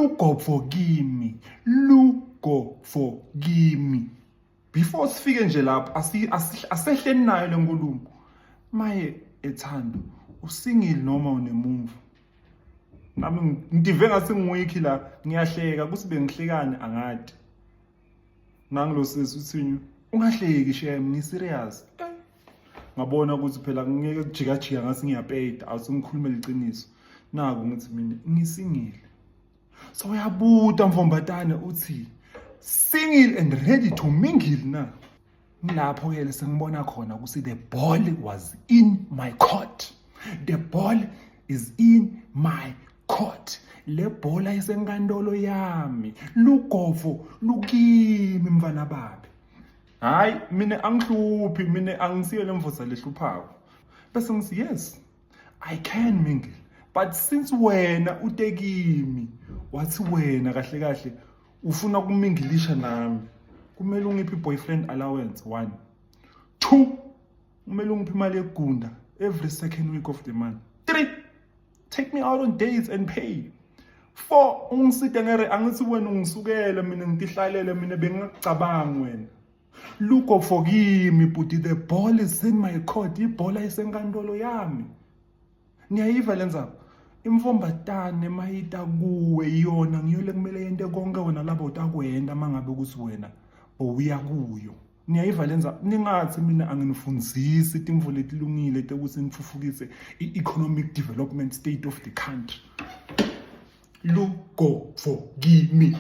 Lugo for kimi. Lugo for kimi. Before sifike nje lapho asehleni nayo lenkulumo. Maye ethando, usingile noma unemumvu. Nami ngidive ngase ngwiki la, ngiyahleka kuthi bengihlekane angadi. Nangilo sisi uthini, ungahleki shem, ni serious. Ngabona ukuthi phela ngeke kujika ngase ngiyapeda, awusingikhuluma liqiniso. Naku ngithi mina ngisingile. So uyabuta mfombatane uthi single and ready to mingle na. Lapho ke sengibona khona ukuthi the ball was in my court. The ball is in my court. Le bhola isenkantolo yami. Lugovo lukimi mfana babe. Hayi mina angihluphi, mina angisiyo lemvuza lehluphako. Bese ngithi yes, I can mingle. But since wena utekimi, wathi wena kahle kahle ufuna ukumingilisha nami, kumele ungiphi boyfriend allowance 1. 2, kumele ungiphi imali egunda every second week of the month. 3, take me out on dates and pay. 4, ungiside ngere angithi wena ungisukela mina ngitihlalele mina bengicabanga wena. Look for kimi but the ball is in my court. Ibhola isenkantolo yami. Niyayiva lenza imfombatane mayita kuwe yona ngiyole kumele yente konke wena labo utakwenda mangabe ukuthi wena bowuya kuyo. Niyayiva lenza ningathi mina anginifundzisi timvo letilungile tekuthi nitfufukise economic development state of the country. Look for kimi.